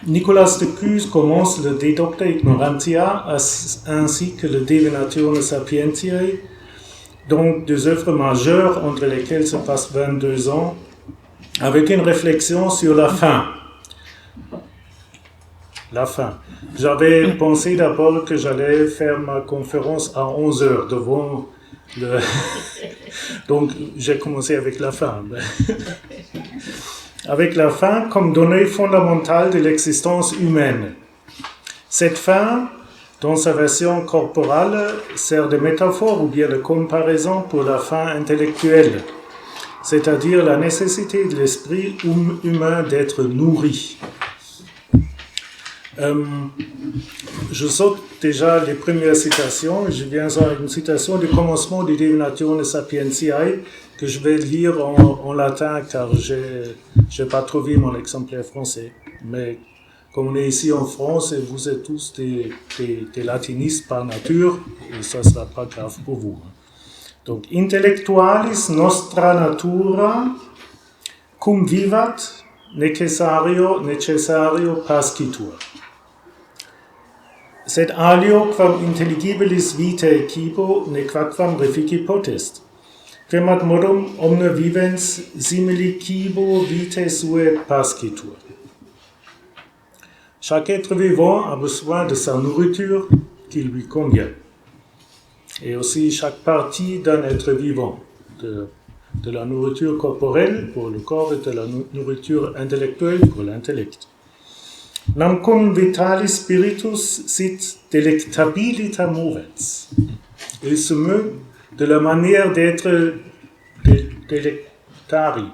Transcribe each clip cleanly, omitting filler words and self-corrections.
Nicolas de Cuse commence le De Docta Ignorantia ainsi que le De Venatione Sapientiae, donc deux œuvres majeures entre lesquelles se passent 22 ans, avec une réflexion sur la fin. La fin. J'avais pensé d'abord que j'allais faire ma conférence à 11 heures devant le... Donc j'ai commencé avec la fin. Avec la fin comme donnée fondamentale de l'existence humaine. Cette fin, dans sa version corporale, sert de métaphore ou bien de comparaison pour la fin intellectuelle, c'est-à-dire la nécessité de l'esprit humain d'être nourri. Je saute déjà les premières citations. Je viens à une citation du commencement du De Venatione Sapientiae que je vais lire en latin car j'ai pas trouvé mon exemplaire français. Mais comme on est ici en France et vous êtes tous des latinistes par nature, et ça sera pas grave pour vous. Donc, intellectualis nostra natura cum vivat necessario pascitur. Sed alio quam intelligibilis vitae cibo nequaquam refici potest. Quemat modum omne vivens simili cibo vitae suae pascitur. Chaque être vivant a besoin de sa nourriture qui lui convient. Et aussi chaque partie d'un être vivant, de la nourriture corporelle pour le corps et de la nourriture intellectuelle pour l'intellect. Namcum vitalis spiritus sit delectabilita movens. Il se meut de la manière d'être delectari.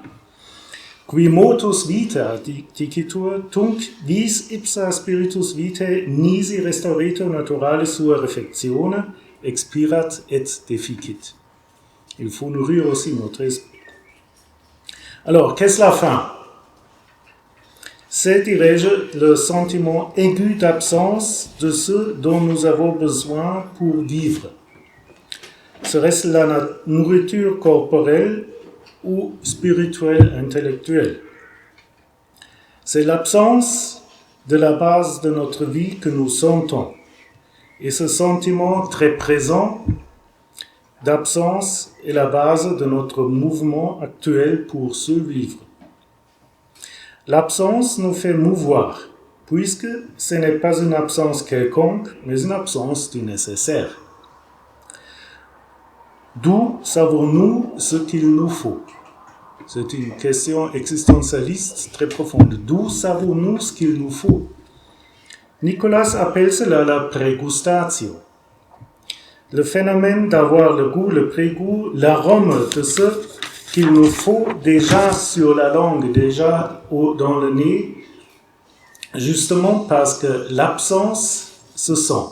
Qui motus vita, dicitur, tunc vis ipsa spiritus vitae nisi restauretur naturalis sua refectione, expirat et deficit. Il faut nourrir aussi notre esprit. Alors, qu'est-ce la faim? C'est, dirais-je, le sentiment aigu d'absence de ce dont nous avons besoin pour vivre. Serait-ce la nourriture corporelle ou spirituelle, intellectuelle? C'est l'absence de la base de notre vie que nous sentons. Et ce sentiment très présent d'absence est la base de notre mouvement actuel pour survivre. L'absence nous fait mouvoir, puisque ce n'est pas une absence quelconque, mais une absence du nécessaire. D'où savons-nous ce qu'il nous faut? C'est une question existentialiste très profonde. D'où savons-nous ce qu'il nous faut? Nicolas appelle cela la prégustatio. Le phénomène d'avoir le goût, le prégoût, l'arôme de ce qu'il nous faut déjà sur la langue, déjà dans le nez, justement parce que l'absence se sent.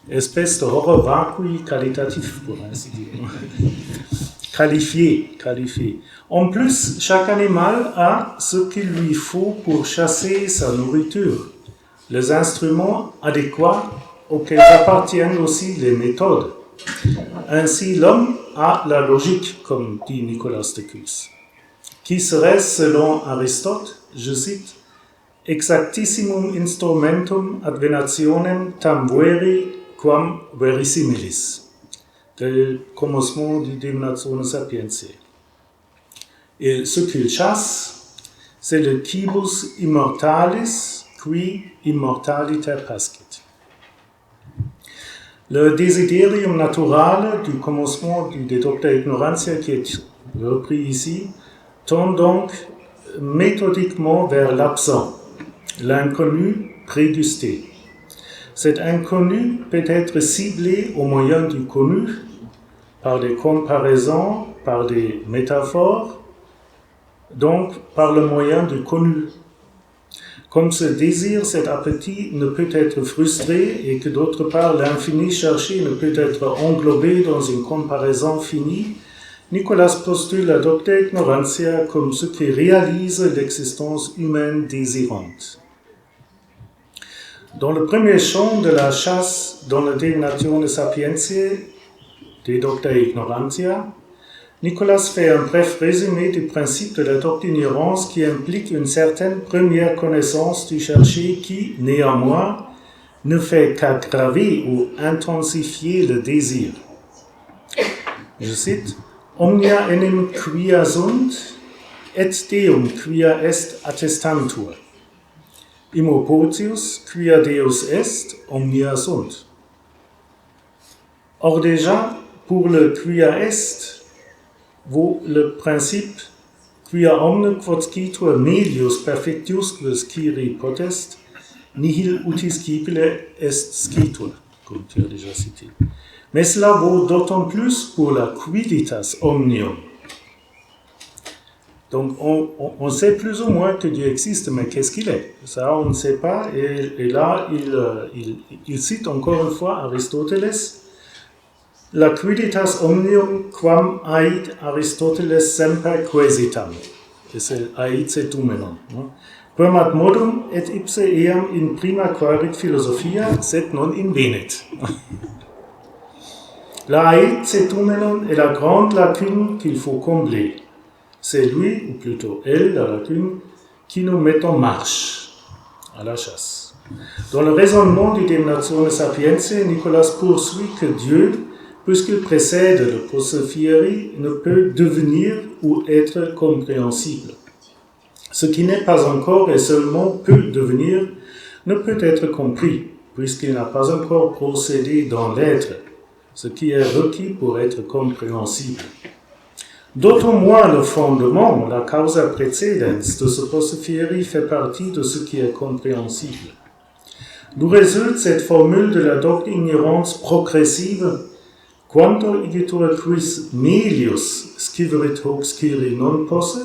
Espèce de horreur vacui qualitatif, pour ainsi dire. Qualifié. En plus, chaque animal a ce qu'il lui faut pour chasser sa nourriture, les instruments adéquats auxquels appartiennent aussi les méthodes. Ainsi, l'homme a la logique, comme dit Nicolas de Cuse, qui serait, selon Aristote, je cite, exactissimum instrumentum ad venationem tam veri quam verisimilis, le commencement du De Venatione Sapientiae. Et ce qu'il chasse, c'est le cibus immortalis qui immortaliter pascit. Le desiderium natural du commencement du De Docta Ignorantia qui est repris ici tend donc méthodiquement vers l'absent, l'inconnu prédusté. Cet inconnu peut être ciblé au moyen du connu, par des comparaisons, par des métaphores, donc par le moyen du connu. Comme ce désir, cet appétit ne peut être frustré et que d'autre part l'infini cherché ne peut être englobé dans une comparaison finie, Nicolas postule la Docta Ignorantia comme ce qui réalise l'existence humaine désirante. Dans le premier champ de la chasse dans le De Venatione Sapientiae, De Docta Ignorantia, Nicolas fait un bref résumé du principe de la doctrine ignorance qui implique une certaine première connaissance du cherché qui, néanmoins, ne fait qu'aggraver ou intensifier le désir. Je cite, Omnia enim quia sunt, et Deum quia est attestantur. Immo potius, quia Deus est, omnia sunt. Or déjà, pour le quia est, vaut le principe quia omne quod scitur melius perfectiusque sciri potest, nihil uti scipile est scitur, comme tu as déjà cité. Mais cela vaut d'autant plus pour la quidditas omnium. Donc on sait plus ou moins que Dieu existe, mais qu'est-ce qu'il est? Ça on ne sait pas, et là il cite encore une fois Aristoteles, la quidditas omnium quam ait Aristoteles semper quaesitam. Et c'est ait cetumenon. Quamat modum et ipse eam in prima quaerit philosophia, sed non invenet. La ait cetumenon est la grande lacune qu'il faut combler. C'est lui, ou plutôt elle, la lacune, qui nous met en marche, à la chasse. Dans le raisonnement du De Natione Sapientiae, Nicolas poursuit que Dieu, puisqu'il précède le posse fieri, ne peut devenir ou être compréhensible. Ce qui n'est pas encore et seulement peut devenir ne peut être compris, puisqu'il n'a pas encore procédé dans l'être, ce qui est requis pour être compréhensible. D'autant moins le fondement, la causa précédens de ce posse fieri fait partie de ce qui est compréhensible. D'où résulte cette formule de la doctrine ignorance progressive Quanto igitur quis melius sciverit hoc sciri non posse,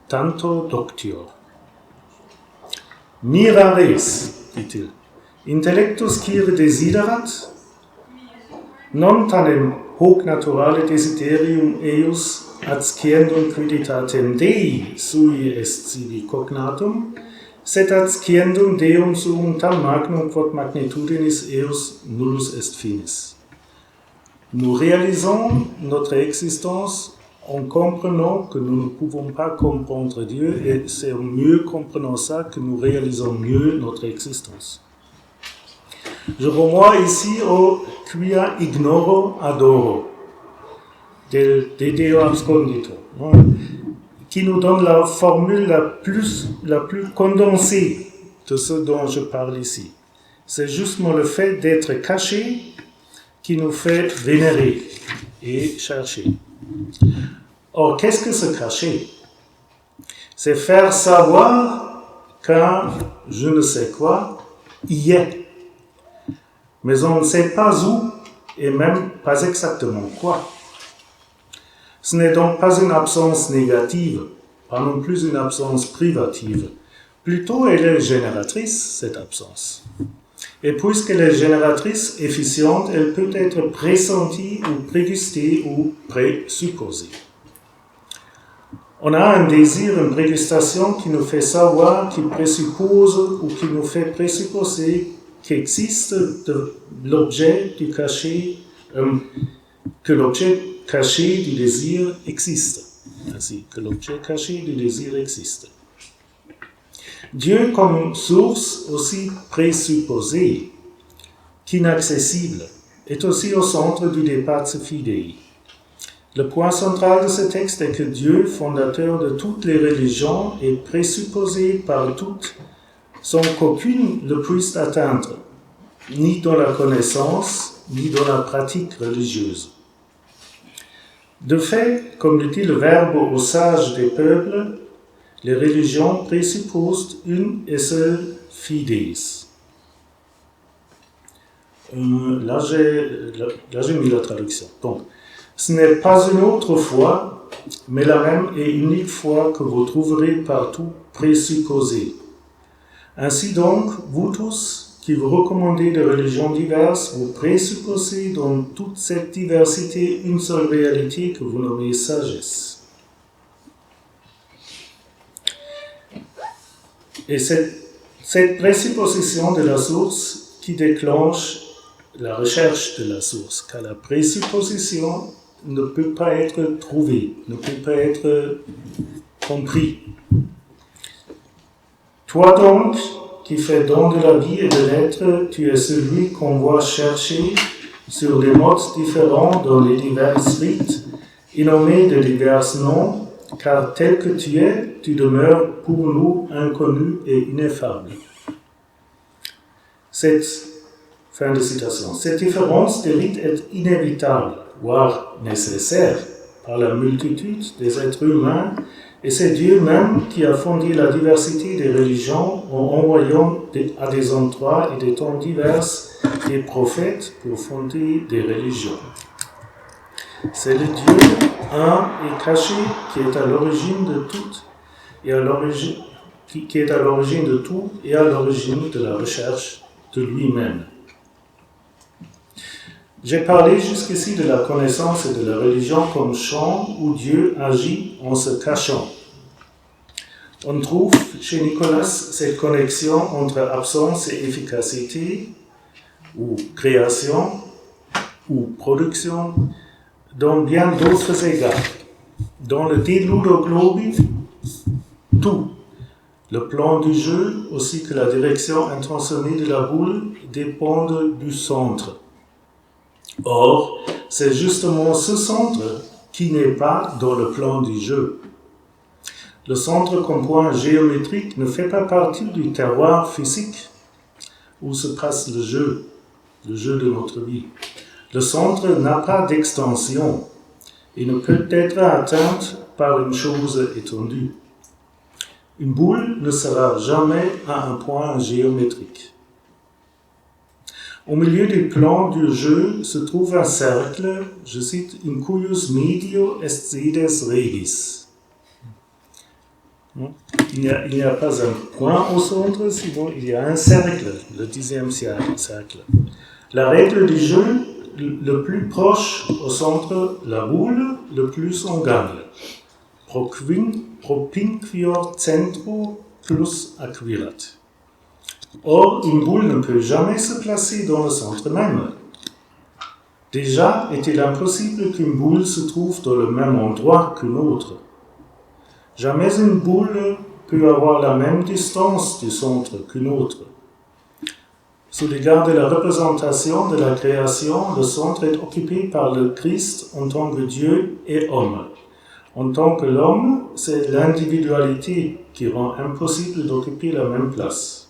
tanto doctior. Mirares, dit-il, intellectus scire desiderat, non tanem hoc naturale desiderium eius adsciendum quidditatem Dei sui est sibi cognatum, sed adsciendum Deum suum tam magnum quod magnitudinis eius nullus est finis. Nous réalisons notre existence en comprenant que nous ne pouvons pas comprendre Dieu, et c'est en mieux comprenant ça que nous réalisons mieux notre existence. Je renvoie ici au quia ignoro adoro, de Deo abscondito, qui nous donne la formule la plus condensée de ce dont je parle ici. C'est justement le fait d'être caché qui nous fait vénérer et chercher. Or, qu'est-ce que se cacher? C'est faire savoir qu'un je ne sais quoi y est. Mais on ne sait pas où et même pas exactement quoi. Ce n'est donc pas une absence négative, pas non plus une absence privative. Plutôt, elle est génératrice, cette absence. Et puisqu'elle est génératrice, efficiente, elle peut être pressentie ou prégustée ou présupposée. On a un désir, une prégustation qui nous fait savoir, qui présuppose ou qui nous fait présupposer qu'existe l'objet du caché, que l'objet caché du désir existe. Ainsi, que l'objet caché du désir existe. Dieu comme source aussi présupposée, qu'inaccessible, est aussi au centre du débat fidei. Le point central de ce texte est que Dieu, fondateur de toutes les religions, est présupposé par toutes sans qu'aucune le puisse atteindre, ni dans la connaissance, ni dans la pratique religieuse. De fait, comme le dit le Verbe aux sages des peuples, les religions présupposent une et seule fides. Là, j'ai mis la traduction. Donc, ce n'est pas une autre foi, mais la même et unique foi que vous trouverez partout présupposée. Ainsi donc, vous tous qui vous recommandez de religions diverses, vous présupposez dans toute cette diversité une seule réalité que vous nommez sagesse. Et cette présupposition de la source qui déclenche la recherche de la source, car la présupposition ne peut pas être trouvé, ne peut pas être compris. Toi donc, qui fais don de la vie et de l'être, tu es celui qu'on voit chercher sur des modes différents dans les divers rites et nommé de divers noms, car tel que tu es, tu demeures pour nous inconnu et ineffable. Fin de citation. Cette différence des rites est inévitable, voire nécessaire, par la multitude des êtres humains, et c'est Dieu même qui a fondé la diversité des religions en envoyant à des endroits et des temps divers des prophètes pour fonder des religions. C'est le Dieu un et caché qui est à l'origine de tout et à l'origine qui est à l'origine de tout et à l'origine de la recherche de lui-même. J'ai parlé jusqu'ici de la connaissance et de la religion comme champ où Dieu agit en se cachant. On trouve chez Nicolas cette connexion entre absence et efficacité, ou création, ou production, dans bien d'autres égards. Dans le De Ludo Globi, tout, le plan du jeu aussi que la direction intentionnée de la boule dépendent du centre. Or, c'est justement ce centre qui n'est pas dans le plan du jeu. Le centre comme point géométrique ne fait pas partie du terroir physique où se passe le jeu de notre vie. Le centre n'a pas d'extension et ne peut être atteint par une chose étendue. Une boule ne sera jamais à un point géométrique. Au milieu du plan du jeu se trouve un cercle, je cite, « in cuius medio est sedes regis ». Il n'y a pas un point au centre, sinon il y a un cercle, le 10e cercle. La règle du jeu, le plus proche au centre, la boule, le plus on gagne. Propinquior centro plus acquirat. Or, une boule ne peut jamais se placer dans le centre même. Déjà, est-il impossible qu'une boule se trouve dans le même endroit qu'une autre. Jamais une boule peut avoir la même distance du centre qu'une autre. Sous l'égard de la représentation de la création, le centre est occupé par le Christ en tant que Dieu et homme. En tant que l'homme, c'est l'individualité qui rend impossible d'occuper la même place.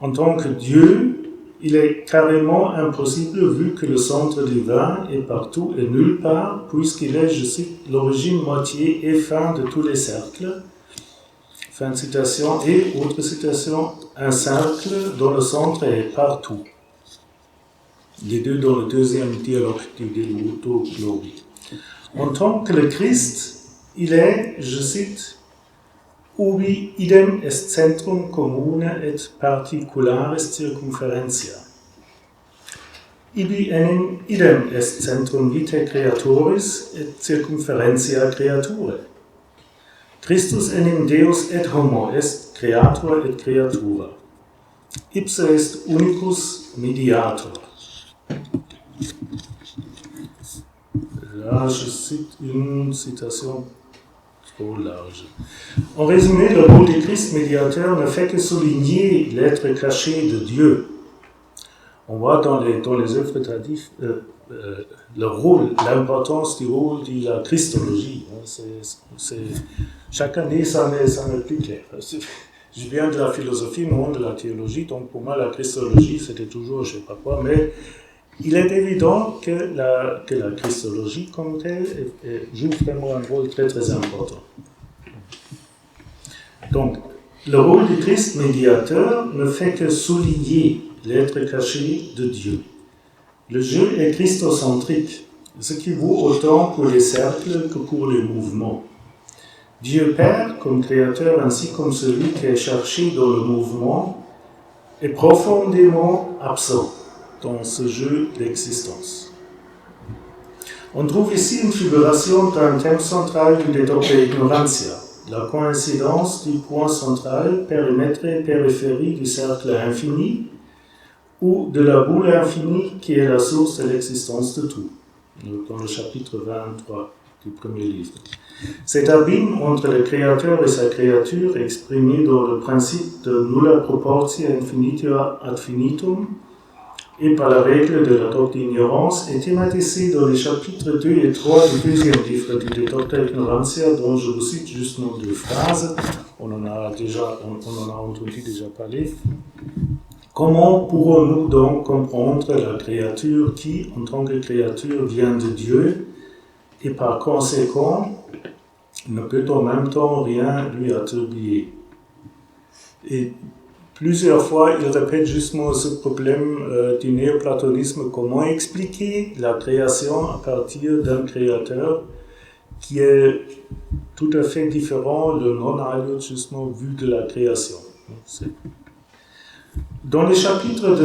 En tant que Dieu, il est carrément impossible vu que le centre divin est partout et nulle part, puisqu'il est, je cite, l'origine, moitié et fin de tous les cercles. Fin de citation. Et, autre citation, un cercle dont le centre est partout. Les deux dans le deuxième dialogue du De Ludo Globi. En tant que le Christ, il est, je cite, ubi idem est centrum commune et particularis circumferentia. Ibi enim idem est centrum vitae creatoris et circumferentia creature. Christus enim Deus et homo est creator et creatura. Ipse est unicus mediator. Là, je cite une citation trop large. En résumé, le rôle du Christ médiateur ne fait que souligner l'être caché de Dieu. On voit dans les œuvres traditives le rôle, l'importance du rôle de la Christologie. Chaque année, ça m'est plus clair. Je viens de la philosophie, non de la théologie, donc pour moi, la Christologie, c'était toujours, je ne sais pas quoi, mais il est évident que la Christologie comme telle joue vraiment un rôle très très important. Donc, le rôle du Christ médiateur ne fait que souligner l'être caché de Dieu. Le jeu est christocentrique, ce qui vaut autant pour les cercles que pour les mouvements. Dieu Père, comme créateur ainsi comme celui qui est cherché dans le mouvement, est profondément absent dans ce jeu d'existence. On trouve ici une figuration d'un thème central du De Docta Ignorantia, la coïncidence du point central, périmètre et périphérie du cercle infini, ou de la boule infinie qui est la source de l'existence de tout. dans le chapitre 23 du premier livre. Cet abîme entre le Créateur et sa créature, exprimé dans le principe de nulla proportia infinitua ad finitum, et par la règle de la doctrine d'ignorance, est thématisé dans les chapitres 2 et 3 du deuxième livre du De Docta Ignorantia, dont je vous cite justement 2 phrases. On en a entendu déjà parler. Comment pourrons-nous donc comprendre la créature qui, en tant que créature, vient de Dieu et par conséquent ne peut en même temps rien lui attribuer? Et plusieurs fois, il répète justement ce problème du néoplatonisme. Comment expliquer la création à partir d'un créateur qui est tout à fait différent, le non-aliot, justement, vu de la création. Dans les chapitres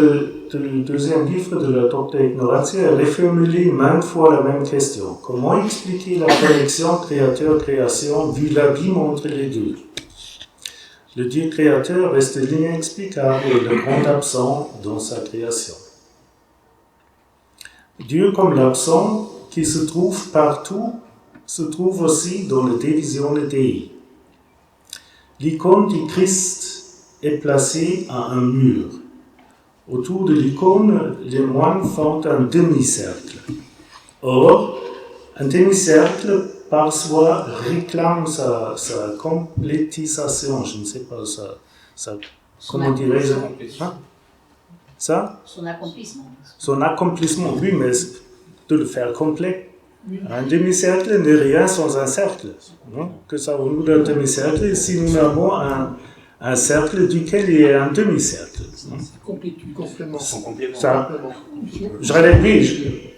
du deuxième livre de la Docta Ignorantia, elle est formulée maintes fois la même question. Comment expliquer la connexion créateur-création vu l'abîme entre les deux? Le Dieu créateur reste l'inexplicable et le grand absent dans sa création. Dieu comme l'absent qui se trouve partout se trouve aussi dans la division Dei. L'icône du Christ est placée à un mur. Autour de l'icône, les moines font un demi-cercle. Or, un demi-cercle par soi réclame sa complétisation, je ne sais pas, comment dirais-je ça? Son accomplissement. Son accomplissement, oui, mais de le faire complet. Un demi-cercle n'est rien sans un cercle. Non? Que savons-nous d'un demi-cercle si nous avons un cercle duquel il y a un demi-cercle? Complément.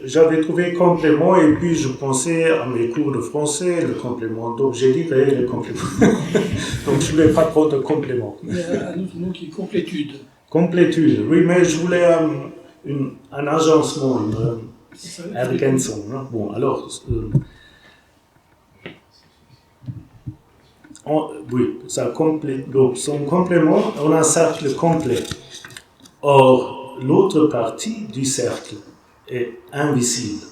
J'avais trouvé complément et puis je pensais à mes cours de français, le complément d'objet direct, le complément. Donc je ne voulais pas trop de complément. Il y a un autre mot qui est complétude. Complétude, oui, mais je voulais un agencement, une ergänzung. Bon, alors. Oui, donc son complément, on a un cercle complet. Or, l'autre partie du cercle est invisible.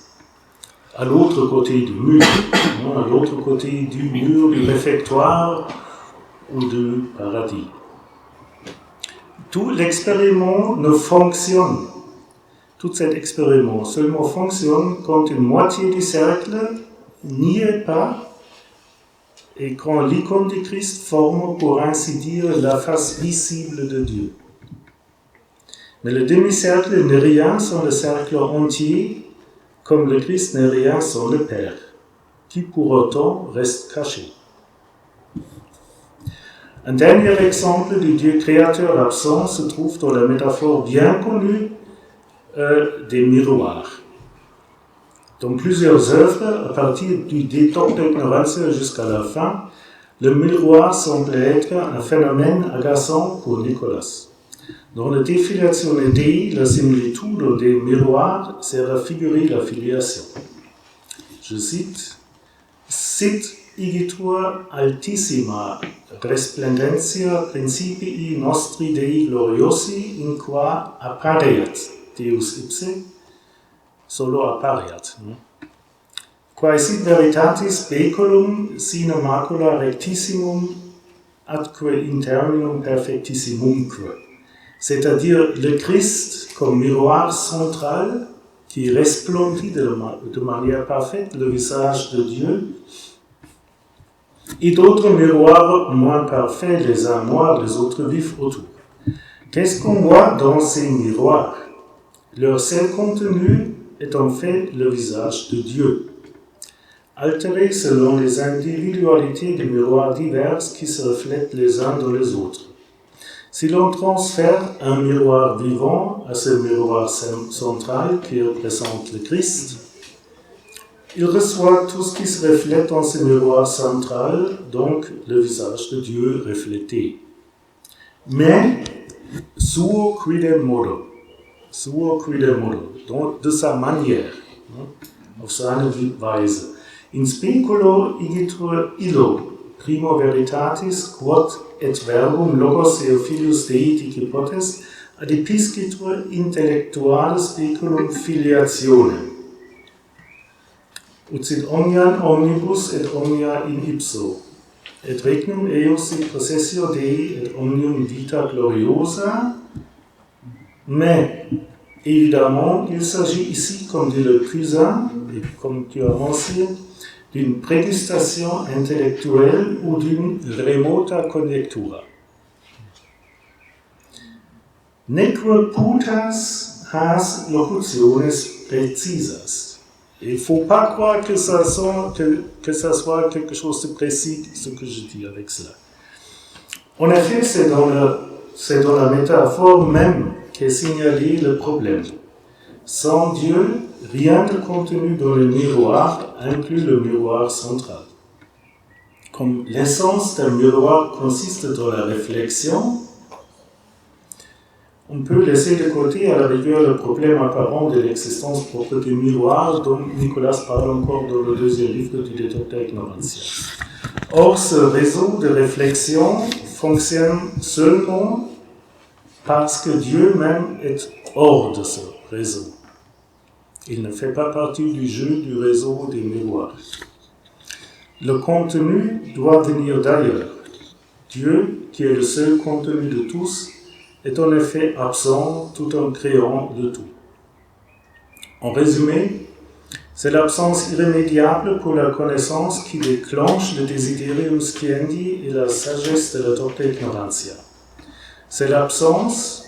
À l'autre côté du mur, à l'autre côté du mur du réfectoire ou du paradis. Tout l'expériment ne fonctionne. Tout cet expériment seulement fonctionne quand une moitié du cercle n'y est pas et quand l'icône du Christ forme, pour ainsi dire, la face visible de Dieu. Mais le demi-cercle n'est rien sans le cercle entier, comme le Christ n'est rien sans le Père, qui pour autant reste caché. Un dernier exemple du Dieu créateur absent se trouve dans la métaphore bien connue des miroirs. Dans plusieurs œuvres, à partir du De Docta Ignorantia jusqu'à la fin, le miroir semble être un phénomène agaçant pour Nicolas. Dans la Defiliatione Dei, la similitude des miroirs sert à figurer la filiation. Je cite: Sit igitur altissima resplendentia principii nostri Dei gloriosi in qua appareat Deus ipse solo appareat. Quae sit veritatis speculum sine macula rectissimum atque in terminum perfectissimumque. C'est-à-dire le Christ comme miroir central qui resplendit de manière parfaite le visage de Dieu, et d'autres miroirs moins parfaits, les uns noirs, les autres vifs autour. Qu'est-ce qu'on voit dans ces miroirs? Leur seul contenu est en fait le visage de Dieu, altéré selon les individualités des miroirs diverses qui se reflètent les uns dans les autres. Si l'on transfère un miroir vivant à ce miroir central qui représente le Christ, il reçoit tout ce qui se reflète dans ce miroir central, donc le visage de Dieu reflété. Mais, suo quidem modo, donc de sa manière, auf seine Weise. In speculo igitur illo, primo veritatis, quod et verbum logos eo filius Dei dici potest, ad episcitur intellectuale speculum filiationem. ut sit omnian omnibus et omnia in ipso, et regnum eius sit processio Dei et omnium vita gloriosa, mais évidemment, il s'agit ici, comme dit le cousin, et comme tu as mentionné, d'une prédestination intellectuelle ou d'une remota conjectura. Neque putas has locutiones precisas. Il ne faut pas croire que ça soit quelque chose de précis, ce que je dis avec cela. En effet, c'est dans la métaphore même qu'est signalé le problème. Sans Dieu, rien de contenu dans le miroir inclut le miroir central. Comme l'essence d'un miroir consiste dans la réflexion, on peut laisser de côté à la rigueur le problème apparent de l'existence propre du miroir dont Nicolas parle encore dans le deuxième livre du De Docta Ignorantia. Or, ce réseau de réflexion fonctionne seulement parce que Dieu même est hors de ce réseau. Il ne fait pas partie du jeu du réseau des miroirs. Le contenu doit venir d'ailleurs. Dieu, qui est le seul contenu de tous, est en effet absent tout en créant le tout. En résumé, c'est l'absence irrémédiable pour la connaissance qui déclenche le desiderium sciendi et la sagesse de la Docta Ignorantia. C'est l'absence,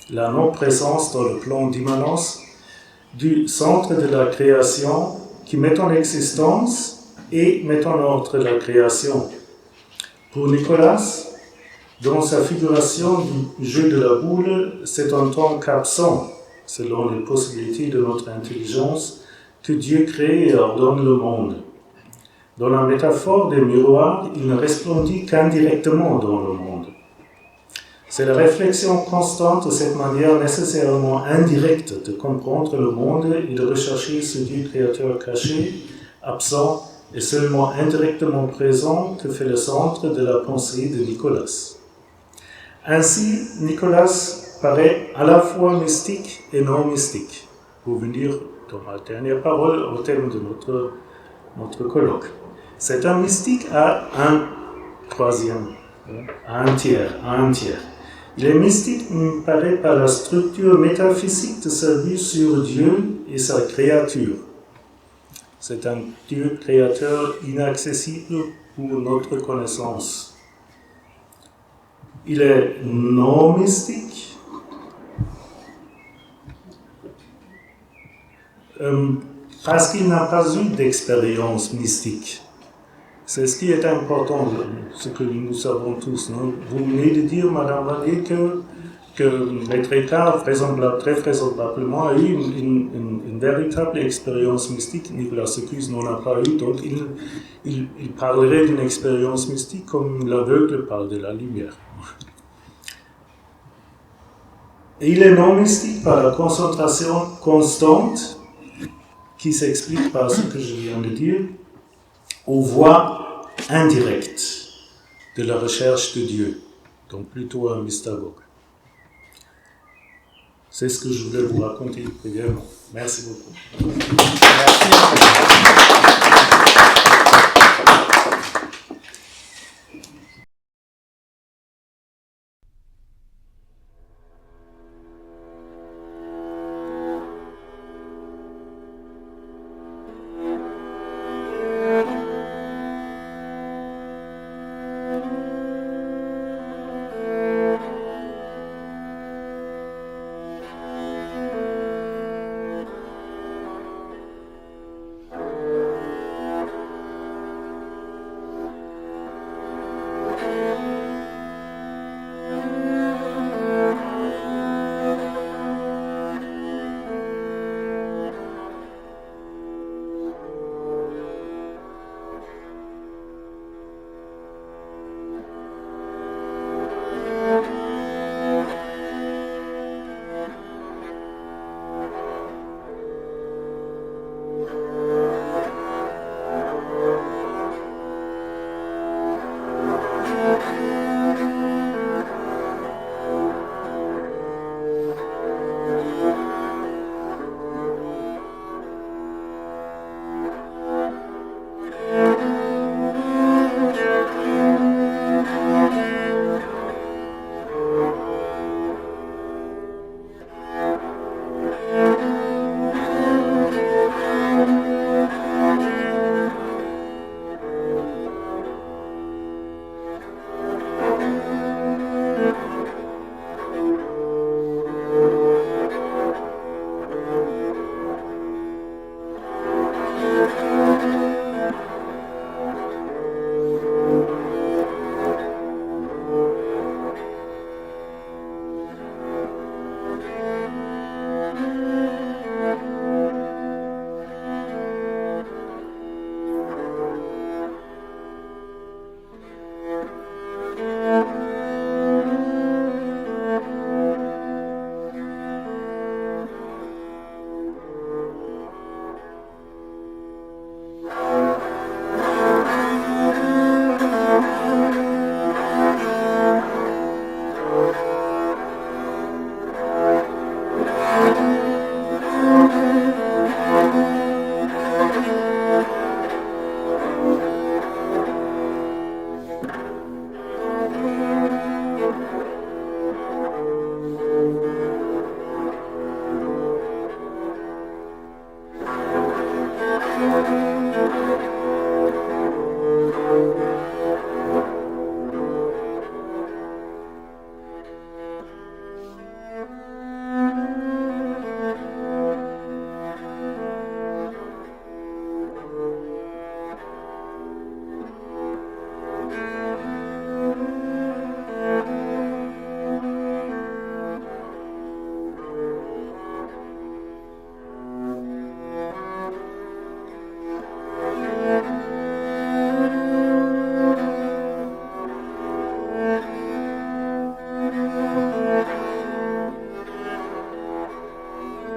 la non-présence dans le plan d'immanence du centre de la création qui met en existence et met en ordre la création. Pour Nicolas, dans sa figuration du jeu de la boule, c'est en tant qu'absent, selon les possibilités de notre intelligence, que Dieu crée et ordonne le monde. Dans la métaphore des miroirs, il ne resplendit qu'indirectement dans le monde. C'est la réflexion constante de cette manière nécessairement indirecte de comprendre le monde et de rechercher ce Dieu créateur caché, absent et seulement indirectement présent que fait le centre de la pensée de Nicolas. Ainsi, Nicolas paraît à la fois mystique et non mystique, pour venir dans ma dernière parole au thème de notre colloque. C'est un mystique à un troisième, à un tiers. Il est mystique, me paraît, par la structure métaphysique de sa vue sur Dieu et sa créature. C'est un Dieu créateur inaccessible pour notre connaissance. Il est non mystique parce qu'il n'a pas eu d'expérience mystique. C'est ce qui est important, ce que nous savons tous. Non? Vous venez de dire, Madame Vanier, que Maître Eckhart, très vraisemblablement, a eu une véritable expérience mystique. Nicolas Secus n'en a pas eu, donc il parlerait d'une expérience mystique comme l'aveugle parle de la lumière. Et il est non mystique par la concentration constante, qui s'explique par ce que je viens de dire, aux voies indirectes de la recherche de Dieu, donc plutôt un mystagogue. C'est ce que je voulais vous raconter brièvement. Merci beaucoup.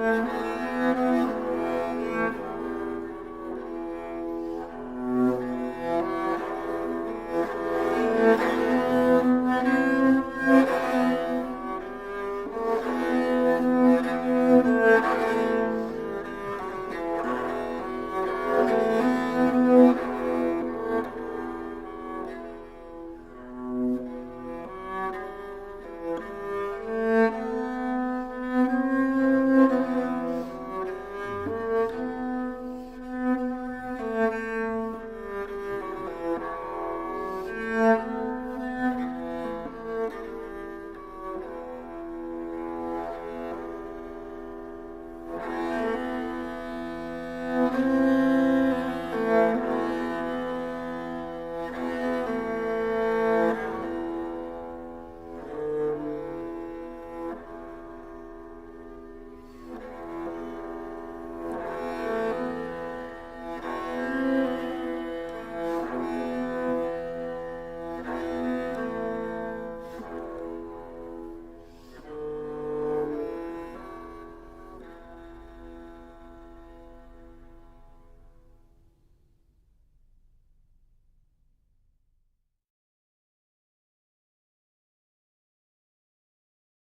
Thank